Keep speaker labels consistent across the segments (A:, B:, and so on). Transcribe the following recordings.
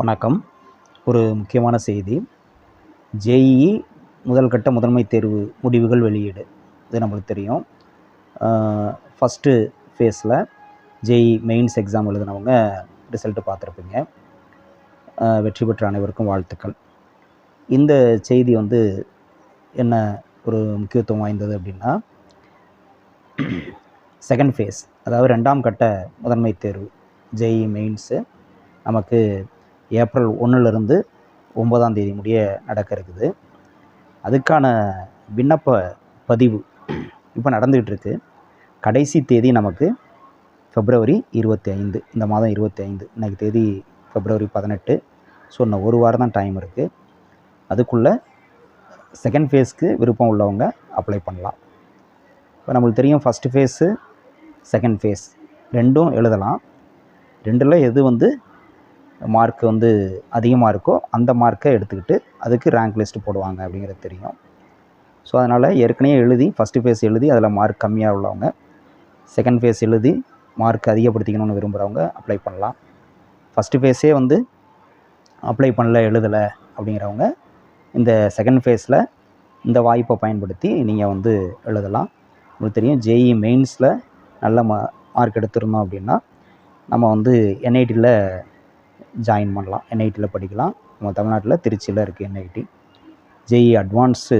A: வணக்கம். ஒரு முக்கியமான செய்தி. ஜேஇஇ முதல் கட்ட முதன்மை தேர்வு முடிவுகள் வெளியீடு. இது நம்மளுக்கு தெரியும். ஃபஸ்ட்டு ஃபேஸில் ஜேஇஇ மெயின்ஸ் எக்ஸாம் எழுதினவங்க ரிசல்ட்டு பார்த்துருப்பீங்க. வெற்றி பெற்ற அனைவருக்கும் வாழ்த்துக்கள். இந்த செய்தி என்ன ஒரு முக்கியத்துவம் வாய்ந்தது அப்படின்னா, செகண்ட் ஃபேஸ், அதாவது 2ஆம் கட்ட முதன்மை தேர்வு ஜேஇஇ மெயின்ஸு நமக்கு ஏப்ரல் 1லிருந்து 9ஆம் தேதி முடிய நடக்க இருக்குது. அதுக்கான விண்ணப்ப பதிவு இப்போ நடந்துகிட்ருக்கு. கடைசி தேதி நமக்கு February 25, இந்த மாதம் 25. இன்றைக்கி தேதி February 18. ஸோ இன்னும் ஒரு வாரம் தான் டைம் இருக்குது. அதுக்குள்ளே செகண்ட் ஃபேஸ்க்கு விருப்பம் உள்ளவங்க அப்ளை பண்ணலாம். இப்போ நம்மளுக்கு தெரியும், ஃபஸ்ட்டு ஃபேஸு செகண்ட் ஃபேஸ் ரெண்டும் எழுதலாம். ரெண்டில் எது மார்க் அதிகமாக இருக்கோ அந்த மார்க்கை எடுத்துக்கிட்டு அதுக்கு ரேங்க் லிஸ்ட்டு போடுவாங்க அப்படிங்கிறது தெரியும். ஸோ அதனால் ஏற்கனவே எழுதி ஃபஸ்ட்டு ஃபேஸ் எழுதி அதில் மார்க் கம்மியாக உள்ளவங்க செகண்ட் ஃபேஸ் எழுதி மார்க் அதிகப்படுத்திக்கணும்னு விரும்புகிறவங்க அப்ளை பண்ணலாம். ஃபஸ்ட்டு ஃபேஸே அப்ளை பண்ணல, எழுதலை அப்படிங்கிறவங்க இந்த செகண்ட் ஃபேஸில் இந்த வாய்ப்பை பயன்படுத்தி நீங்கள் எழுதலாம். உங்களுக்கு தெரியும், ஜேஇஇ மெயின்ஸில் நல்ல மார்க் எடுத்திருந்தோம் அப்படின்னா நம்ம என்ஐடியில் ஜாயின் பண்ணலாம். என்ஐடியில் படிக்கலாம். நம்ம தமிழ்நாட்டில் திருச்சியில் இருக்குது என்ஐடி. ஜேஇஇ அட்வான்ஸு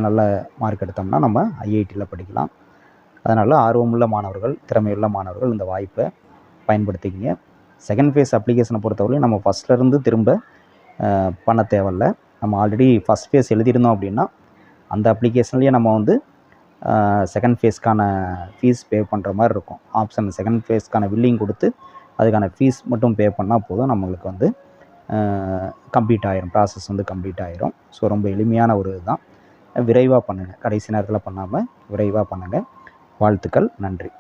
A: நல்ல மார்க் எடுத்தோம்னா நம்ம ஐஐடியில் படிக்கலாம். அதனால் ஆர்வமுள்ள மாணவர்கள், திறமையுள்ள மாணவர்கள் இந்த வாய்ப்பை பயன்படுத்திக்கிங்க. செகண்ட் ஃபேஸ் அப்ளிகேஷனை பொறுத்தவரையும் நம்ம ஃபஸ்ட்லேருந்து திரும்ப பண்ண தேவையில்ல. நம்ம ஆல்ரெடி ஃபஸ்ட் ஃபேஸ் எழுதியிருந்தோம் அப்படின்னா அந்த அப்ளிகேஷன்லேயே நம்ம செகண்ட் ஃபேஸ்க்கான ஃபீஸ் பே பண்ணுற மாதிரி இருக்கும். ஆப்ஷன் செகண்ட் ஃபேஸ்க்கான பில்லிங் கொடுத்து அதுக்கான ஃபீஸ் மட்டும் பே பண்ணால் போதும். நம்மளுக்கு கம்ப்ளீட் ஆகிரும், ப்ராசஸ் கம்ப்ளீட் ஆகிரும். ஸோ ரொம்ப எளிமையான ஒரு இதுதான். விரைவாக பண்ணுங்கள். கடைசி நேரத்தில் பண்ணாமல் விரைவாக பண்ணுங்கள். வாழ்த்துக்கள். நன்றி.